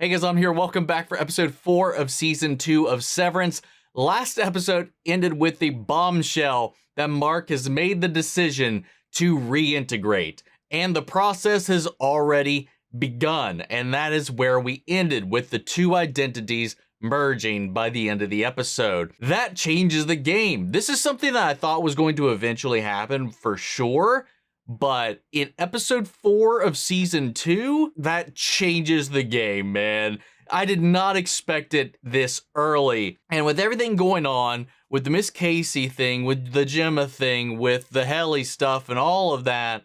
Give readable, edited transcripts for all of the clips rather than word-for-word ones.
Hey guys, I'm here. Welcome back for episode 4 of season 2 of Severance. Last episode ended with the bombshell that Mark has made the decision to reintegrate, and the process has already begun, and that is where we ended, with the two identities merging by the end of the episode. That changes the game. This is something that I thought was going to eventually happen for sure, but in episode 4 of season 2, that changes the game, man. I did not expect it this early. And with everything going on, with the Miss Casey thing, with the Gemma thing, with the Helly stuff and all of that,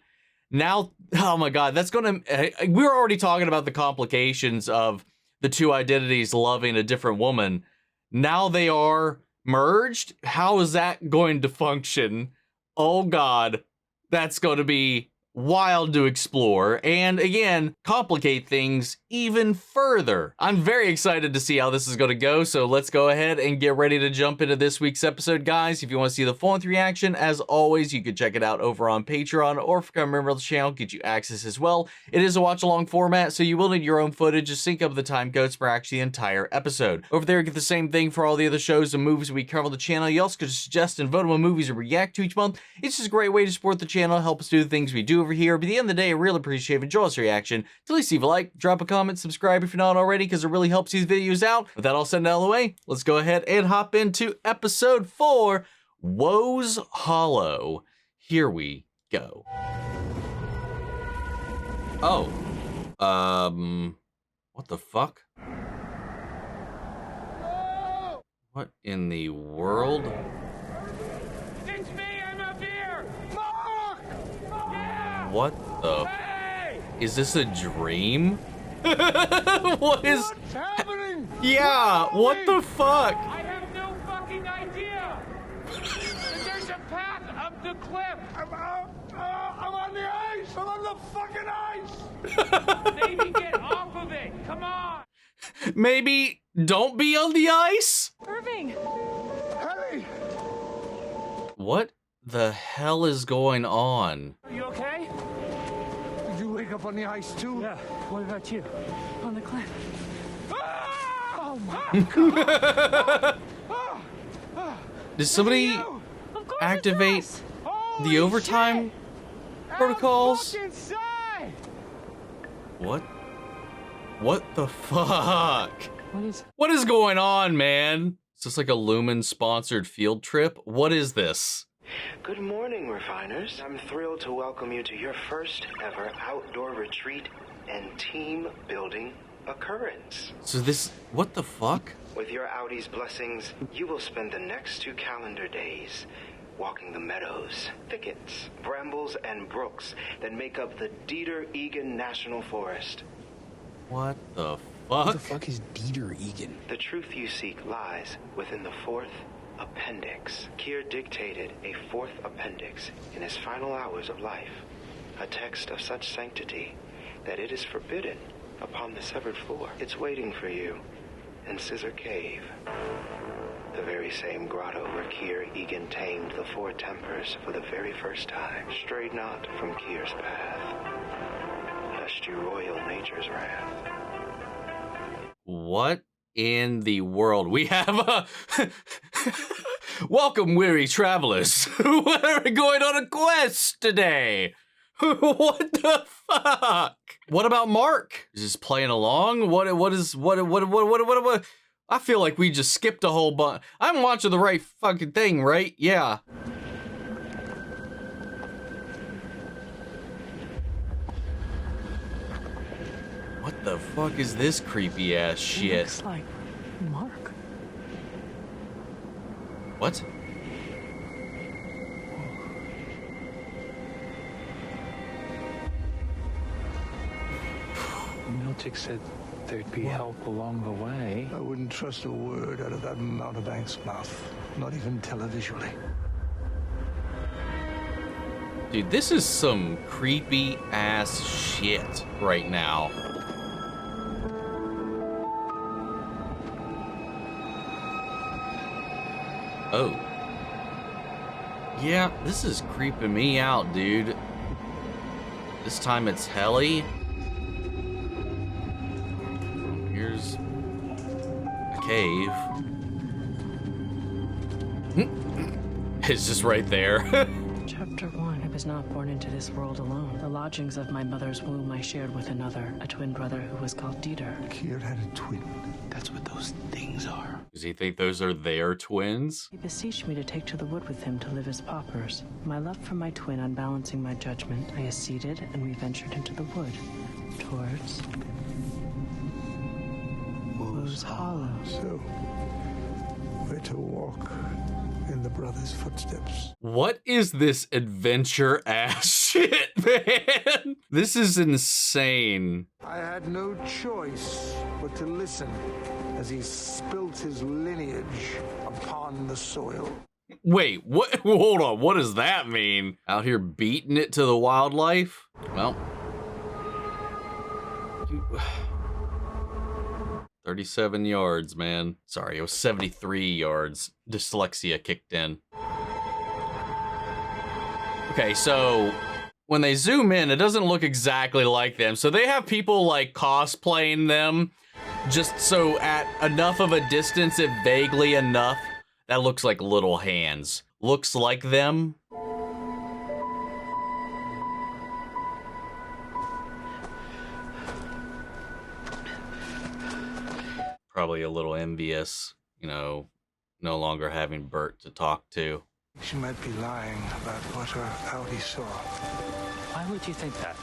now, oh my God, that's gonna, we were already talking about the complications of the two identities loving a different woman. Now they are merged. How is that going to function? Oh God. That's going to be wild to explore, and again, complicate things even further. I'm very excited to see how this is going to go, so let's go ahead and get ready to jump into this week's episode, guys. If you want to see the full-length reaction, as always, you can check it out over on Patreon, or if you become a member of the channel, get you access as well. It is a watch-along format, so you will need your own footage to sync up the time codes for actually the entire episode. Over there, you get the same thing for all the other shows and movies we cover on the channel. You also could suggest and vote on what movies we react to each month. It's just a great way to support the channel, help us do the things we do over here. But at the end of the day, I really appreciate if you enjoy this reaction. To at least leave a like, drop a comment, subscribe if you're not already, because it really helps these videos out. With that all said and out of the way, let's go ahead and hop into episode 4, Woe's Hollow. Here we go. Oh. What the fuck? What in the world? It's me, I'm up here! Mark! Yeah! What the? Hey! Is this a dream? What is? What's happening? Yeah, what the fuck? I have no fucking idea! There's a path up the cliff! I'm on the ice! I'm on the fucking ice! Maybe get off of it! Come on! Maybe don't be on the ice? Irving! Hey! What the hell is going on? Are you okay? Did you wake up on the ice too? Yeah. What about you? On the cliff. Oh my Did somebody you? Of course activate it's us. the overtime protocols? Look inside! What? What the fuck? What What is going on, man? Is this like a Lumen sponsored field trip? What is this? Good morning, refiners. I'm thrilled to welcome you to your first ever outdoor retreat and team building occurrence. So this, what the fuck? With your Audi's blessings, you will spend the next 2 calendar days walking the meadows, thickets, brambles, and brooks that make up the Dichen National Forest. What the What fuck? the fuck is Dieter Egan? The truth you seek lies within the 4th appendix. Kier dictated a 4th appendix in his final hours of life, a text of such sanctity that it is forbidden upon the severed floor. It's waiting for you in Scissor Cave, the very same grotto where Kier Egan tamed the 4 tempers for the very first time. Stray not from Kier's path, lest you royal nature's wrath. What in the world? We have a welcome, weary travelers. We're going on a quest today. What the fuck? What about Mark? Is this playing along? What? I feel like we just skipped a whole bunch. I'm watching the right fucking thing, right? Yeah. What the fuck is this creepy ass It shit? looks like Mark. What? Miltic said there'd be help along the way. I wouldn't trust a word out of that mountebank's mouth, not even televisually. Dude, this is some creepy ass shit right now. Oh. Yeah, this is creeping me out, dude. This time it's Helly. Here's There's a cave. It's just right there. Chapter 1. I was not born into this world alone. The lodgings of my mother's womb I shared with another, a twin brother who was called Dieter. Kier had a twin. That's what those things are. Does he think those are their twins? He beseeched me to take to the wood with him to live as paupers. My love for my twin unbalancing my judgment, I acceded, and we ventured into the wood, towards Woe's Hollow. So, we're to walk in the brothers' footsteps. What is this adventure ass shit, man? This is insane. I had no choice but to listen as he spilt his lineage upon the soil. Wait, what? Hold on, what does that mean? Out here beating it to the wildlife? Well, 37 yards, man. Sorry, it was 73 yards. Dyslexia kicked in. Okay, so when they zoom in, it doesn't look exactly like them. So they have people like cosplaying them just so at enough of a distance, if vaguely enough, that looks like little hands. Looks like them. Probably a little envious, you know, no longer having Britt to talk to. She might be lying about what her outie saw. Why would you think that?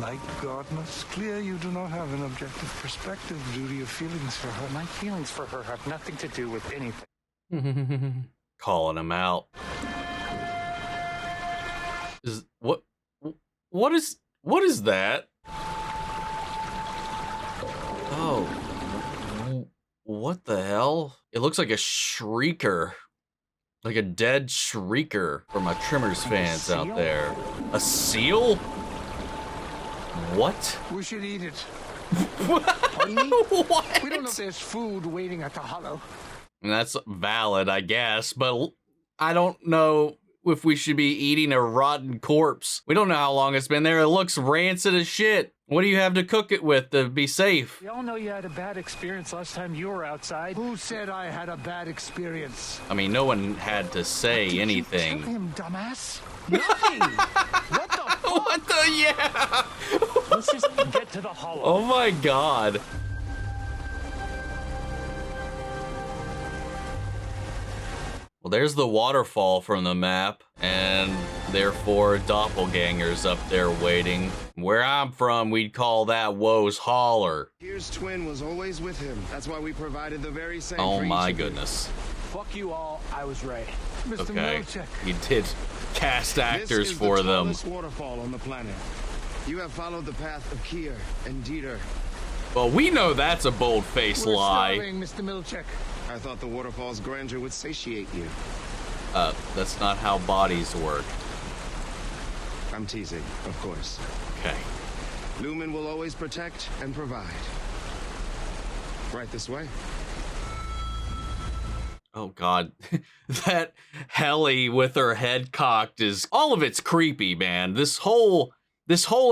Night Gardener, it's clear you do not have an objective perspective due to your feelings for her. My feelings for her have nothing to do with anything. Calling him out. What is that? Oh. What the hell? It looks like a shrieker. Like a dead shrieker for my Trimmers fans out there. A seal? What? We should eat it. What? We don't know if there's food waiting at the hollow. And that's valid, I guess, but I don't know if we should be eating a rotten corpse. We don't know how long it's been there. It looks rancid as shit. What do you have to cook it with to be safe? We all know you had a bad experience last time you were outside. Who said I had a bad experience? I mean, no one had to say anything. Kill him, dumbass. Nothing. What the fuck? What the, yeah. Let's just get to the hollow. Oh my God. Well, there's the waterfall from the map, and therefore doppelgangers up there waiting. Where I'm from, we'd call that Woe's Holler. Kier's twin was always with him. That's why we provided the very same. Oh for my each of you. goodness. Fuck you all, I was right. Mr. Okay, Milchek. he did cast actors This is for the them. tallest waterfall on the planet. You have followed the path of Kier and Dieter. Well, we know that's a bold-faced We're lie. starving, Mr. Milchek. I thought the waterfall's grandeur would satiate you. That's not how bodies work. I'm teasing, of course. Okay. Lumen will always protect and provide. Right this way. Oh God, that Helly with her head cocked is all of it's creepy, man. This whole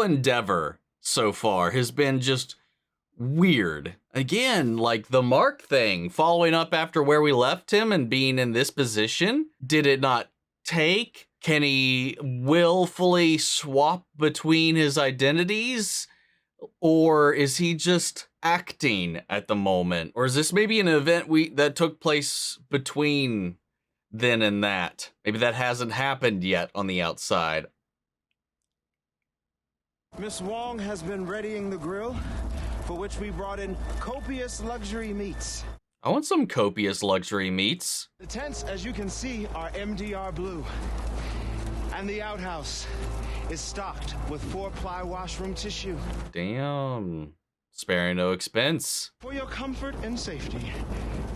endeavor so far has been just weird. Again, like the Mark thing, following up after where we left him and being in this position. Did it not take? Can he willfully swap between his identities? Or is he just acting at the moment? Or is this maybe an event that took place between then and that? Maybe that hasn't happened yet on the outside. Miss Wong has been readying the grill, for which we brought in copious luxury meats. I want some copious luxury meats. The tents, as you can see, are MDR blue. And the outhouse is stocked with 4-ply washroom tissue. Damn. Sparing no expense. For your comfort and safety,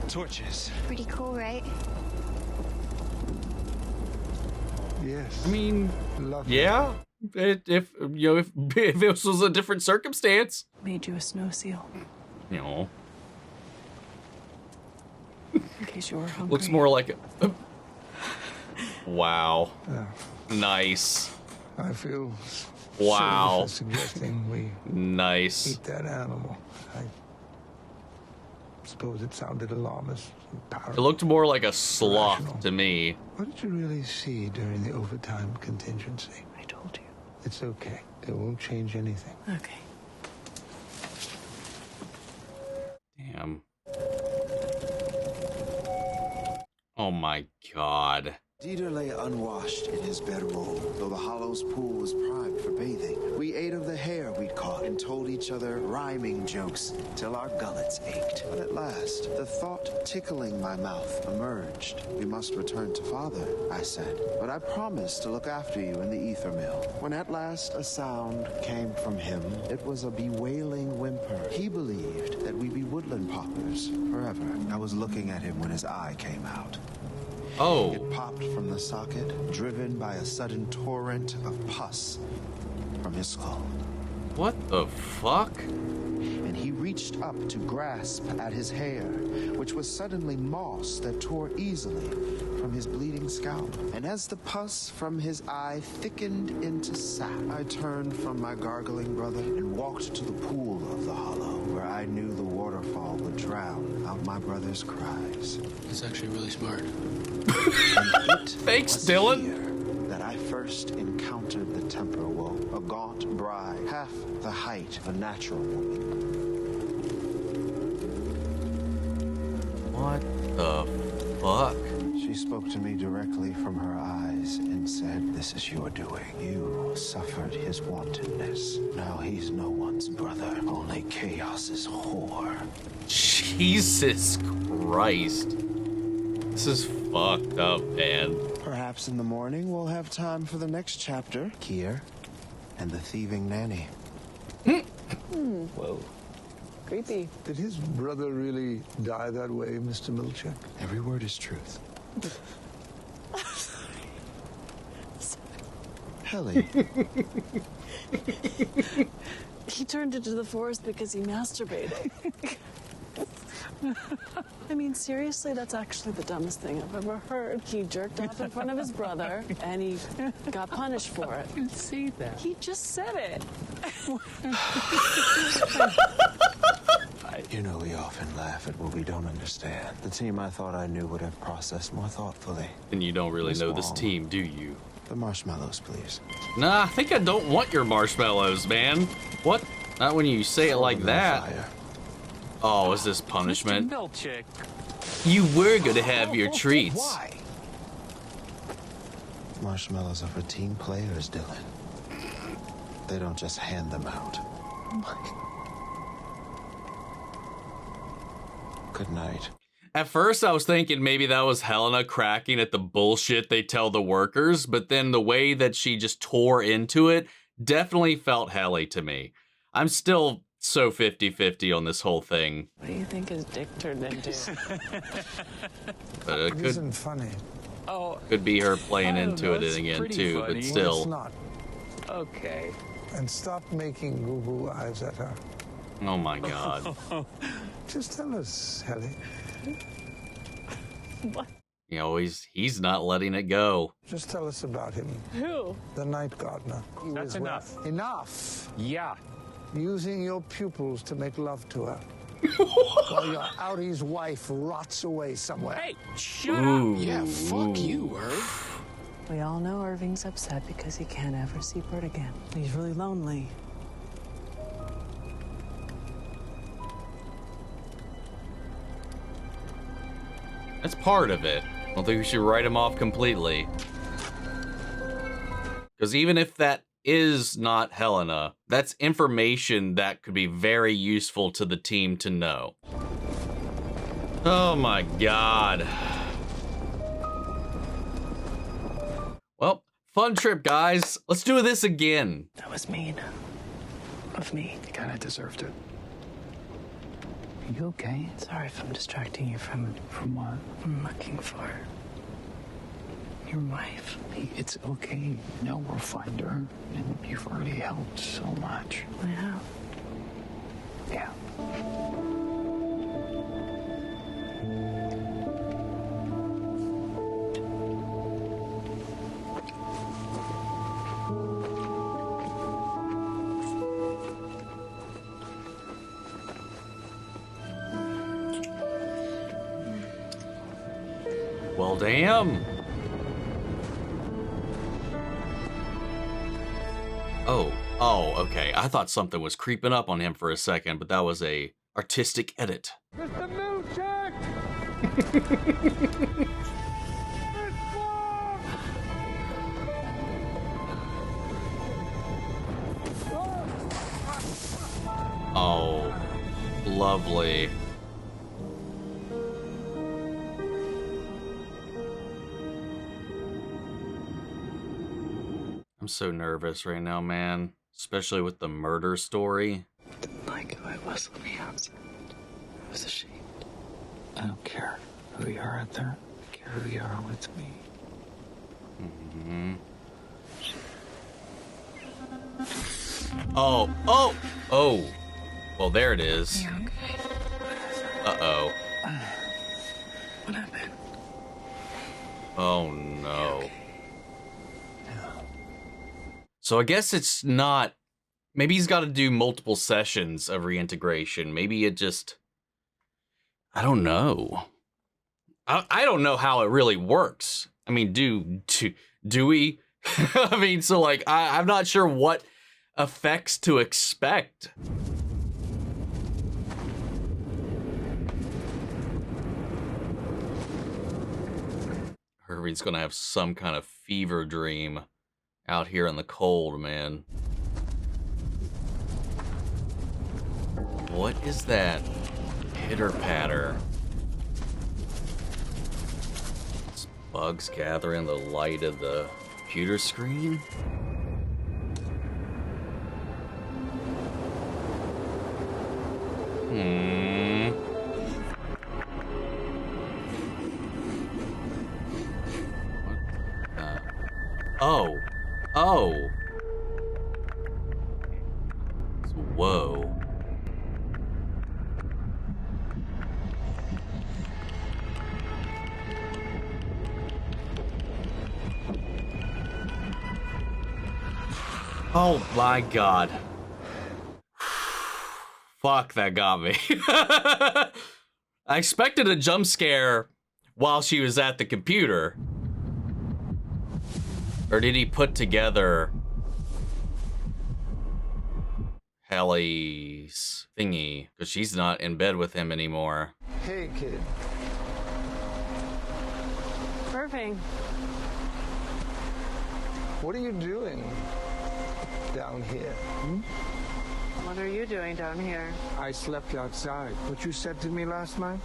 torches. Pretty cool, right? Yes. I mean, Lovely. yeah. If this was a different circumstance. Made you a snow seal, You know, in case you were hungry. looks more like a... Wow. Yeah. Nice. I feel Wow. sorry for suggesting we Nice. eat that animal. suppose it sounded alarmist and It paranoid. looked more like a sloth Rational. to me. What did you really see during the overtime contingency? I told you. It's okay. It won't change anything. Okay. Damn. Oh my god. Dieter lay unwashed in his bedroll, though the Hollow's pool was primed for bathing. We ate of the hare we'd caught and told each other rhyming jokes till our gullets ached. But at last, the thought tickling my mouth emerged. We must return to father, I said, but I promised to look after you in the ether mill. When at last a sound came from him, it was a bewailing whimper. He believed that we'd be woodland paupers forever. I was looking at him when his eye came out. Oh. It popped from the socket, driven by a sudden torrent of pus from his skull. What the fuck? And he reached up to grasp at his hair, which was suddenly moss that tore easily from his bleeding scalp. And as the pus from his eye thickened into sap, I turned from my gargling brother and walked to the pool of the Hollow, where I knew the waterfall would drown out my brother's cries. He's actually really smart. Thanks, Dylan. Here that I first encountered the temper woe, a gaunt bride, half the height of a natural woman. What the fuck? She spoke to me directly from her eyes and said, "This is your doing. You suffered his wantonness. Now he's no one's brother, only chaos's whore." Jesus Christ. This is fucked up, man. Perhaps in the morning we'll have time for the next chapter. Kier and the thieving nanny. Whoa. Creepy. Did his brother really die that way, Mr. Milchick? Every word is truth. Helly. He turned into the forest because he masturbated. I mean, seriously, that's actually the dumbest thing I've ever heard. He jerked off in front of his brother, and he got punished for it. I didn't see that. He just said it. You know, we often laugh at what we don't understand. The team I thought I knew would have processed more thoughtfully. And you don't really Miss know this Wong. team, do you? The marshmallows, please. Nah, I think I don't want your marshmallows, man. What? Not when you say it like Throw them in the that. fire. Oh, is this punishment? Milchick. You were gonna have your treats. Why? Marshmallows are for team players, Dylan. They don't just hand them out. Good night. At first, I was thinking maybe that was Helena cracking at the bullshit they tell the workers, but then the way that she just tore into it definitely felt Helly to me. I'm still so 50-50 on this whole thing. What do you think his dick turned into? But it It isn't funny. could be her playing I don't into know, it it's again pretty too, funny. but It's still. not. Okay. And stop making goo-goo eyes at her. Oh my god. Just tell us, Helly. What? You know, he's not letting it go. Just tell us about him. Who? The night gardener. He That's was enough. well. Enough! Yeah. Using your pupils to make love to her. While your outie's wife rots away somewhere. Hey, shut Ooh. up. Yeah, fuck you, Irv. We all know Irving's upset because he can't ever see Britt again. He's really lonely. That's part of it. I don't think we should write him off completely. Because even if that is not Helena, that's information that could be very useful to the team to know. Oh my god. Well, fun trip, guys. Let's do this again. That was mean. Of me. You kind of deserved it. Are you okay? Sorry if I'm distracting you from What? I'm looking for your wife. Hey, it's okay. No, we'll find her. And you've already helped so much. I have. Yeah. Well, damn. Oh, okay. I thought something was creeping up on him for a second, but that was a artistic edit. Mr. Milchek! Oh, lovely. I'm so nervous right now, man. Especially with the murder story. I didn't like who I was on the outside. I was ashamed. I don't care who you are out there. I care who you are with me. Oh. Well, there it is. You okay? Uh-oh. What happened? Oh, no. So I guess it's not... Maybe he's got to do multiple sessions of reintegration. Maybe it just... I don't know. I don't know how it really works. I mean, do we? I mean, so like, I'm not sure what effects to expect. Irving's gonna have some kind of fever dream out here in the cold, man. What is that pitter-patter? It's bugs gathering the light of the computer screen? Oh. Whoa. Oh my God. Fuck, that got me. I expected a jump scare while she was at the computer. Or did he put together Helly's thingy? Because she's not in bed with him anymore. Hey, kid. Irving. What are you doing down here? What are you doing down here? I slept outside. What you said to me last night,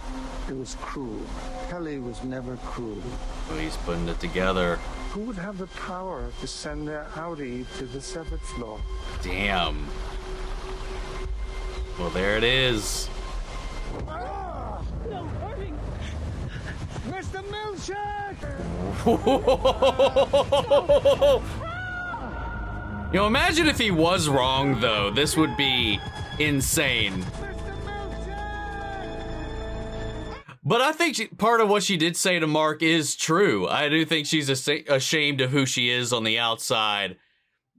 it was cruel. Helly was never cruel. So he's putting it together. Who would have the power to send their Audi to the severed floor? Damn. Well, there it is. No, Irving! Mr. Milchek! You know, imagine if he was wrong, though. This would be insane. But I think part of what she did say to Mark is true. I do think she's ashamed of who she is on the outside.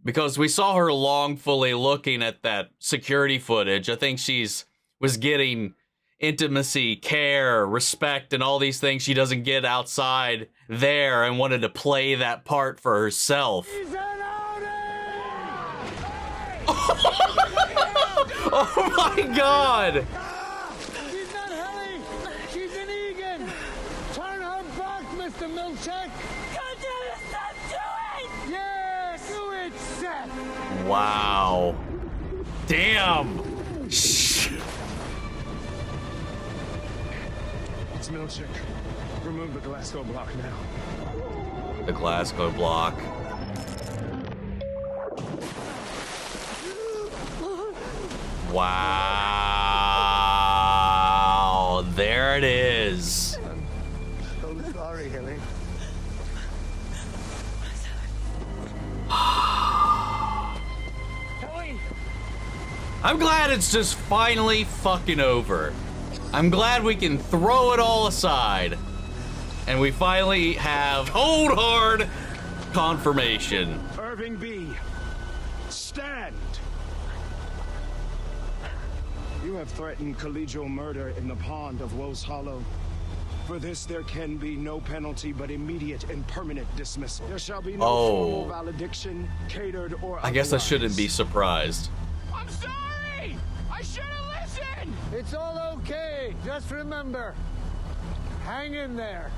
Because we saw her longfully looking at that security footage. I think was getting intimacy, care, respect, and all these things she doesn't get outside there, and wanted to play that part for herself. Oh my God! She's not Helly! She's an Egan! Turn her back, Mr. Milchek! Continue, stop doing! Yes! Do it, Seth! Wow. Damn! It's Milchek. Remove the Glasgow block now. The Glasgow block. Wow. There it is. I'm so sorry, Helly. I'm glad it's just finally fucking over. I'm glad we can throw it all aside. And we finally have cold hard confirmation. Irving B. Stand! You have threatened collegial murder in the pond of Woe's Hollow. For this, there can be no penalty but immediate and permanent dismissal. There shall be no formal valediction, catered or otherwise. I guess I shouldn't be surprised. I'm sorry! I should have listened! It's all okay. Just remember, hang in there.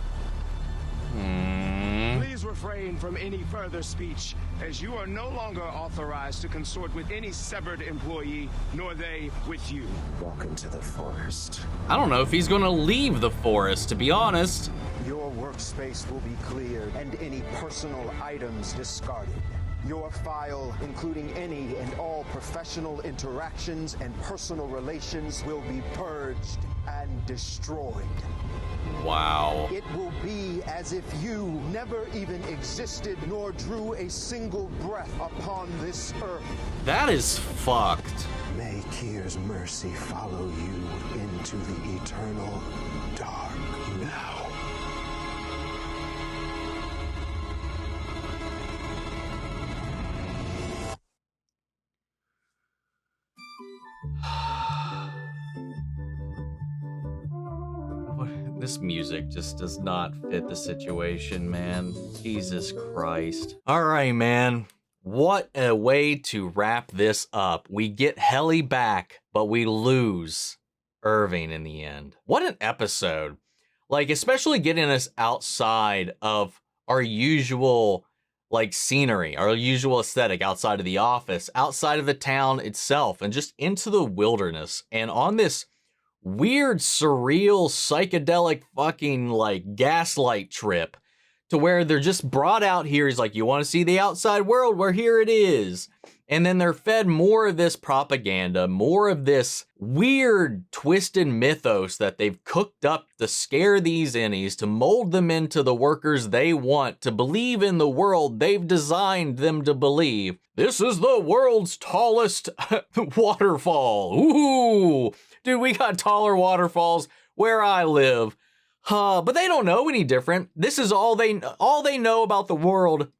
Please refrain from any further speech, as you are no longer authorized to consort with any severed employee, nor they with you. Walk into the forest. I don't know if he's gonna leave the forest, to be honest. Your workspace will be cleared and any personal items discarded. Your file, including any and all professional interactions and personal relations, will be purged and destroyed. Wow. It will be as if you never even existed nor drew a single breath upon this earth. That is fucked. May Kier's mercy follow you into the eternal dark now. This music just does not fit the situation, man. Jesus Christ. All right, man. What a way to wrap this up. We get Helly back, but we lose Irving in the end. What an episode. Like, especially getting us outside of our usual, like, scenery, our usual aesthetic outside of the office, outside of the town itself, and just into the wilderness. And on this weird, surreal, psychedelic fucking like gaslight trip to where they're just brought out here. He's like, you want to see the outside world? Well, here it is. And then they're fed more of this propaganda, more of this weird, twisted mythos that they've cooked up to scare these innies, to mold them into the workers they want, to believe in the world they've designed them to believe. This is the world's tallest waterfall. Ooh, dude, we got taller waterfalls where I live. But they don't know any different. This is all they know about the world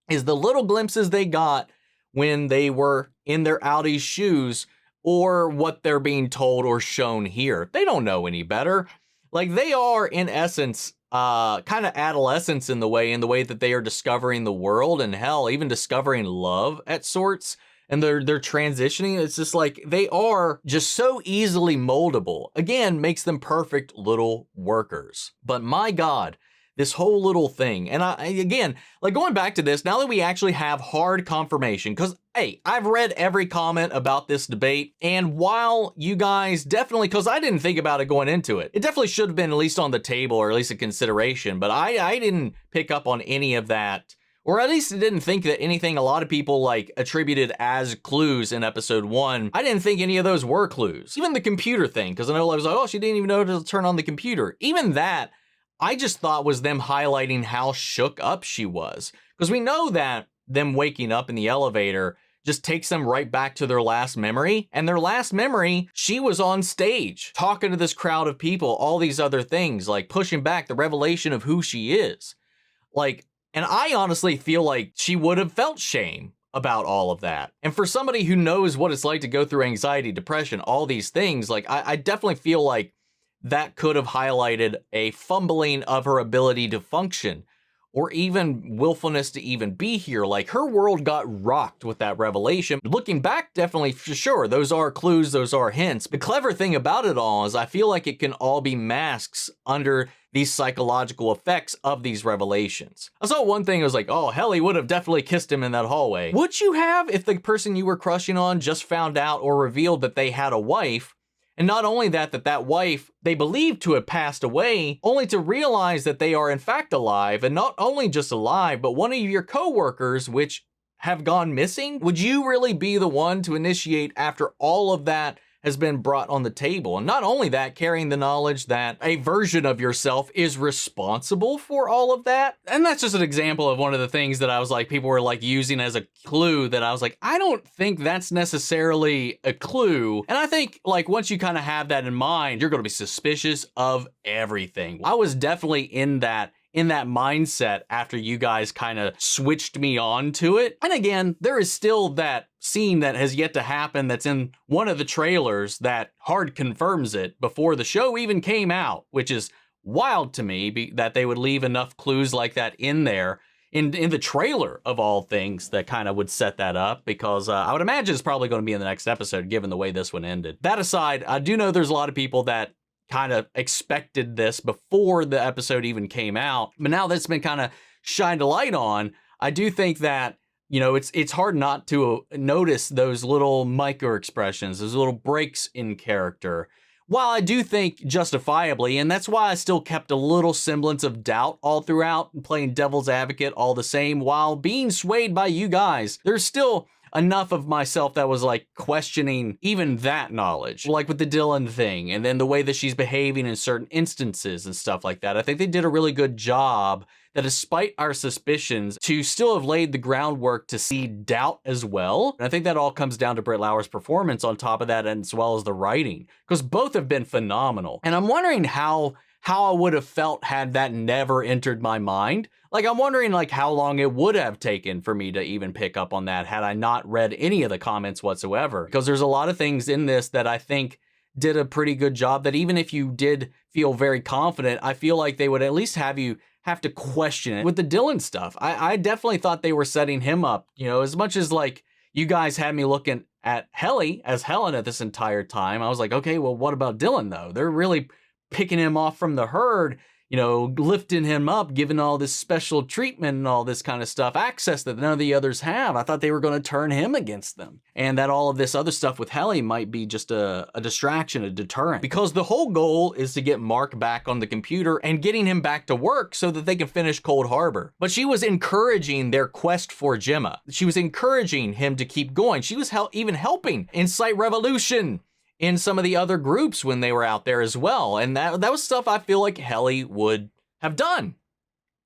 is the little glimpses they got when they were in their Audi's shoes, or what they're being told or shown here. They don't know any better. Like, they are, in essence, kind of adolescents in the way that they are discovering the world, and hell, even discovering love at sorts. And they're transitioning. It's just like they are just so easily moldable. Again, makes them perfect little workers. But my God, this whole little thing. And again, like going back to this, now that we actually have hard confirmation, because hey, I've read every comment about this debate. And while you guys definitely, because I didn't think about it going into it, it definitely should have been at least on the table or at least a consideration. But I didn't pick up on any of that. Or at least I didn't think that anything a lot of people like attributed as clues in episode 1. I didn't think any of those were clues. Even the computer thing, because I know I was like, oh, she didn't even know to turn on the computer. Even that, I just thought was them highlighting how shook up she was. Because we know that them waking up in the elevator just takes them right back to their last memory. And their last memory, she was on stage talking to this crowd of people, all these other things, like pushing back the revelation of who she is. Like, and I honestly feel like she would have felt shame about all of that. And for somebody who knows what it's like to go through anxiety, depression, all these things, like I definitely feel like that could have highlighted a fumbling of her ability to function, or even willfulness to even be here. Like, her world got rocked with that revelation. Looking back, definitely, for sure, those are clues, those are hints. The clever thing about it all is I feel like it can all be masks under these psychological effects of these revelations. I saw one thing, it was like, oh, Helly would have definitely kissed him in that hallway. Would you have if the person you were crushing on just found out or revealed that they had a wife? And not only that that wife they believed to have passed away, only to realize that they are in fact alive, and not only just alive, but one of your coworkers which have gone missing? Would you really be the one to initiate after all of that has been brought on the table? And not only that, carrying the knowledge that a version of yourself is responsible for all of that. And that's just an example of one of the things that I was like, people were like using as a clue that I was like, I don't think that's necessarily a clue. And I think like once you kind of have that in mind, you're going to be suspicious of everything. I was definitely in that mindset after you guys kind of switched me on to it. And again, there is still that scene that has yet to happen that's in one of the trailers that hard confirms it before the show even came out, which is wild to me that they would leave enough clues like that in there. In the trailer, of all things, that kind of would set that up, because I would imagine it's probably going to be in the next episode, given the way this one ended. That aside, I do know there's a lot of people that kind of expected this before the episode even came out, but now that's been kind of shined a light on. I do think that, you know, it's hard not to notice those little micro expressions, those little breaks in character. While I do think justifiably, and that's why I still kept a little semblance of doubt all throughout, playing devil's advocate all the same, while being swayed by you guys, there's still enough of myself that was like questioning even that knowledge, like with the Dylan thing, and then the way that she's behaving in certain instances and stuff like that. I think they did a really good job that, despite our suspicions, to still have laid the groundwork to see doubt as well. And I think that all comes down to Britt Lauer's performance on top of that, and as well as the writing, because both have been phenomenal. And I'm wondering how I would have felt had that never entered my mind. Like, I'm wondering like how long it would have taken for me to even pick up on that had I not read any of the comments whatsoever. Because there's a lot of things in this that I think did a pretty good job, that even if you did feel very confident, I feel like they would at least have you have to question it. With the Dylan stuff, I definitely thought they were setting him up, you know, as much as like you guys had me looking at Helly as Helena this entire time. I was like, okay, well, what about Dylan though? They're really picking him off from the herd, you know, lifting him up, giving all this special treatment and all this kind of stuff, access that none of the others have. I thought they were going to turn him against them, and that all of this other stuff with Helly might be just a distraction, a deterrent, because the whole goal is to get Mark back on the computer and getting him back to work so that they can finish Cold Harbor. But she was encouraging their quest for Gemma. She was encouraging him to keep going. She was even helping incite revolution in some of the other groups when they were out there as well. And that was stuff I feel like Helly would have done.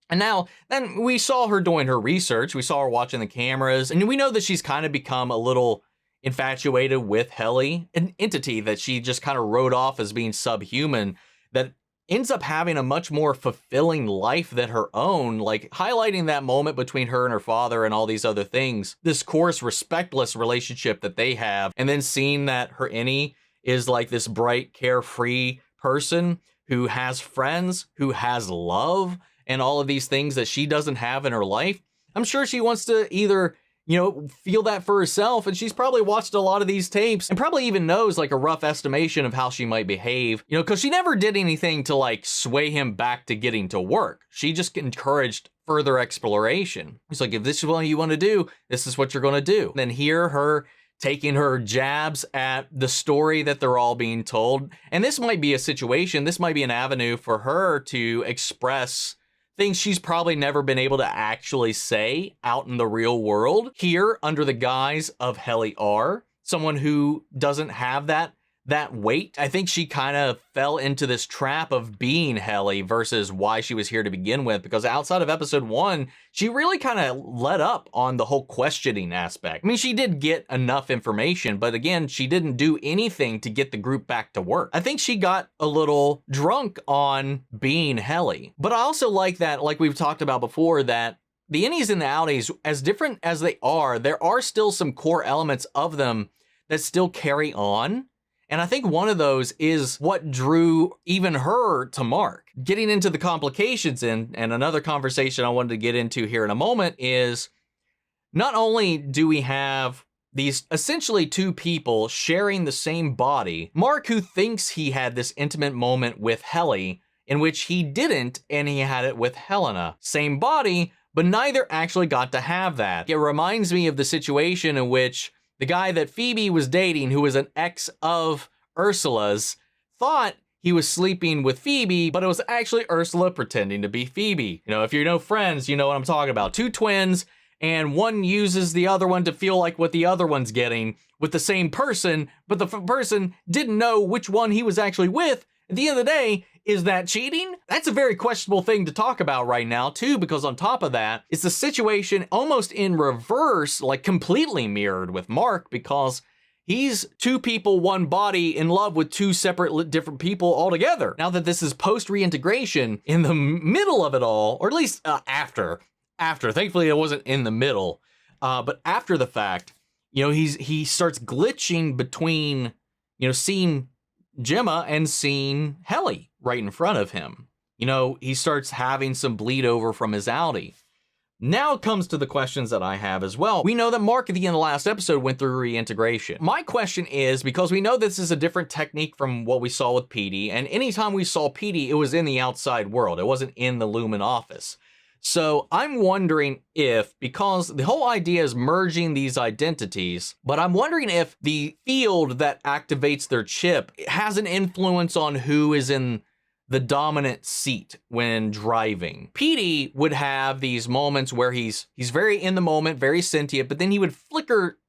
And now, then we saw her doing her research. We saw her watching the cameras, and we know that she's kind of become a little infatuated with Helly, an entity that she just kind of wrote off as being subhuman, that ends up having a much more fulfilling life than her own, like highlighting that moment between her and her father and all these other things, this coarse, respectless relationship that they have, and then seeing that her innie is like this bright, carefree person who has friends, who has love, and all of these things that she doesn't have in her life. I'm sure she wants to either, you know, feel that for herself, and she's probably watched a lot of these tapes and probably even knows like a rough estimation of how she might behave, you know, because she never did anything to like sway him back to getting to work. She just encouraged further exploration. It's like, if this is what you want to do, this is what you're going to do. And then hear her taking her jabs at the story that they're all being told. And this might be a situation, this might be an avenue for her to express things she's probably never been able to actually say out in the real world, here under the guise of Helly R, someone who doesn't have that weight. I think she kind of fell into this trap of being Helly versus why she was here to begin with, because outside of episode 1, she really kind of let up on the whole questioning aspect. I mean, she did get enough information, but again, she didn't do anything to get the group back to work. I think she got a little drunk on being Helly. But I also like that, like we've talked about before, that the innies and the outies, as different as they are, there are still some core elements of them that still carry on. And I think one of those is what drew even her to Mark. Getting into the complications and another conversation I wanted to get into here in a moment is, not only do we have these essentially two people sharing the same body, Mark, who thinks he had this intimate moment with Helly, in which he didn't, and he had it with Helena. Same body, but neither actually got to have that. It reminds me of the situation in which the guy that Phoebe was dating, who was an ex of Ursula's, thought he was sleeping with Phoebe, but it was actually Ursula pretending to be Phoebe. You know, if you know Friends, you know what I'm talking about. Two twins, and one uses the other one to feel like what the other one's getting with the same person, but the person didn't know which one he was actually with. At the end of the day, is that cheating? That's a very questionable thing to talk about right now, too, because on top of that, it's the situation almost in reverse, like completely mirrored with Mark, because he's two people, one body, in love with two separate different people altogether. Now that this is post-reintegration, in the middle of it all, or at least after, thankfully it wasn't in the middle, but after the fact, you know, he starts glitching between, you know, seeing Gemma and seeing Helly right in front of him. you know, he starts having some bleed over from his Audi. Now it comes to the questions that I have as well. We know that Mark at the end of the last episode went through reintegration. My question is, because we know this is a different technique from what we saw with Petey, and anytime we saw Petey, it was in the outside world. It wasn't in the Lumen office. So I'm wondering if, because the whole idea is merging these identities, but I'm wondering if the field that activates their chip has an influence on who is in the dominant seat when driving. Petey would have these moments where he's very in the moment, very sentient, but then he would flicker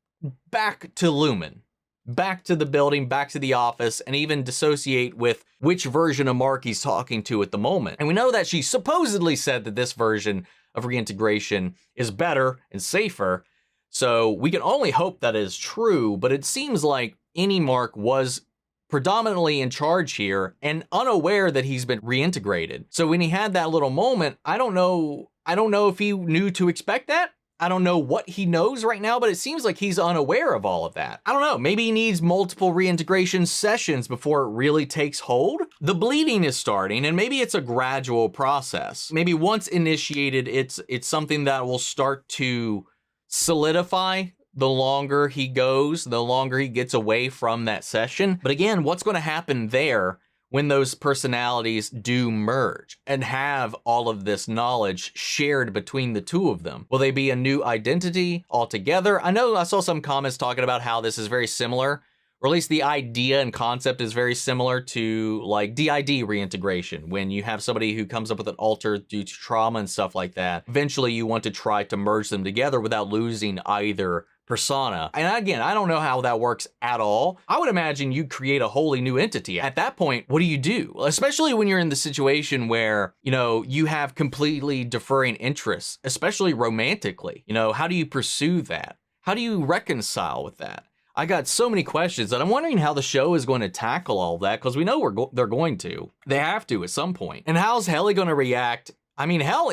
back to Lumen, back to the building, back to the office, and even dissociate with which version of Mark he's talking to at the moment. And we know that she supposedly said that this version of reintegration is better and safer, so we can only hope that is true, but it seems like any Mark was predominantly in charge here and unaware that he's been reintegrated. So when he had that little moment, I don't know if he knew to expect that. I don't know what he knows right now, but it seems like he's unaware of all of that. I don't know, maybe he needs multiple reintegration sessions before it really takes hold. The bleeding is starting, and maybe it's a gradual process. Maybe once initiated, it's something that will start to solidify the longer he goes, the longer he gets away from that session. But again, what's going to happen there when those personalities do merge and have all of this knowledge shared between the two of them? Will they be a new identity altogether? I know I saw some comments talking about how this is very similar, or at least the idea and concept is very similar to like DID reintegration. When you have somebody who comes up with an alter due to trauma and stuff like that, eventually you want to try to merge them together without losing either persona. And again, I don't know how that works at all. I would imagine you create a wholly new entity. At that point, what do you do? Especially when you're in the situation where, you know, you have completely differing interests, especially romantically. You know, how do you pursue that? How do you reconcile with that? I got so many questions, and I'm wondering how the show is going to tackle all of that, because we know they're going to. They have to at some point. And how's Helly going to react? I mean, hell,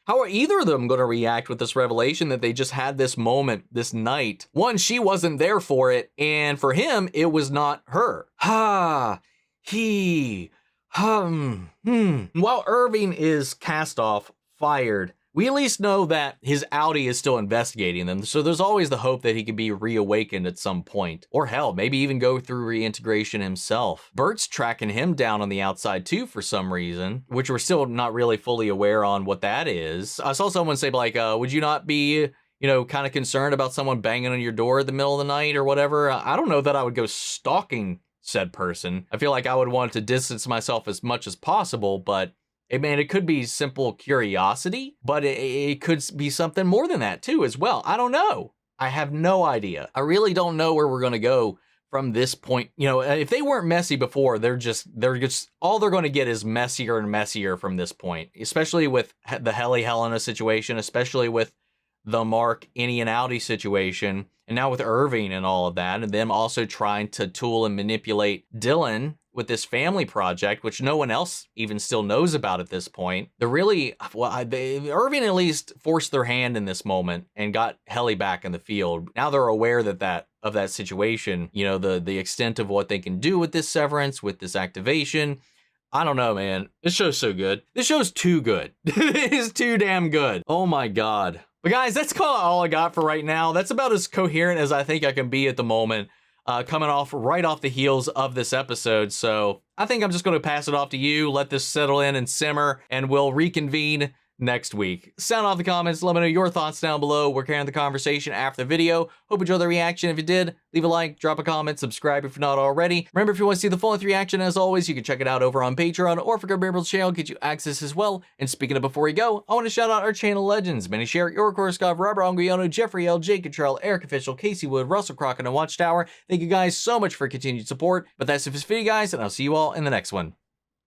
how are either of them going to react with this revelation that they just had this moment, this night? One, she wasn't there for it, and for him, it was not her. While Irving is cast off, fired, we at least know that his Audi is still investigating them, so there's always the hope that he could be reawakened at some point. Or hell, maybe even go through reintegration himself. Bert's tracking him down on the outside too for some reason, which we're still not really fully aware on what that is. I saw someone say like, would you not be, you know, kind of concerned about someone banging on your door in the middle of the night or whatever? I don't know that I would go stalking said person. I feel like I would want to distance myself as much as possible, but it could be simple curiosity, but it could be something more than that too as well. I don't know. I have no idea. I really don't know where we're going to go from this point. You know, if they weren't messy before, they're just all they're going to get is messier and messier from this point, especially with the Helena situation, especially with the Mark, Innie, and Audi situation, and now with Irving and all of that, and them also trying to tool and manipulate Dylan with this family project, which no one else even still knows about at this point. Irving at least forced their hand in this moment and got Helly back in the field. Now they're aware of that situation, you know, the extent of what they can do with this severance, with this activation. I don't know, man. This show's so good. This show's too good. It is too damn good. Oh my God. But guys, that's kind of all I got for right now. That's about as coherent as I think I can be at the moment. Coming right off the heels of this episode. So I think I'm just going to pass it off to you, let this settle in and simmer, and we'll reconvene next week. Sound off the comments, let me know your thoughts down below. We're carrying the conversation after the video. Hope you enjoyed the reaction. If you did, leave a like, drop a comment, subscribe if you're not already. Remember, if you want to see the full length reaction, as always, you can check it out over on Patreon, or if you're a member of the channel, get you access as well. And speaking of before we go, I want to shout out our channel legends: Benny Sherrick, York Scott, Robert Anguiano, Jeffrey L, Jake Cottrell, Eric Official, Casey Wood, Russell Crockett, and Watchtower. Thank you guys so much for continued support. But that's it for this video, guys, and I'll see you all in the next one.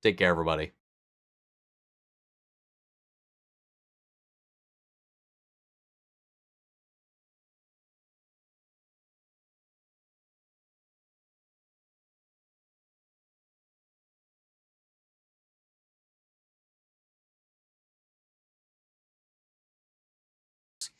Take care, everybody.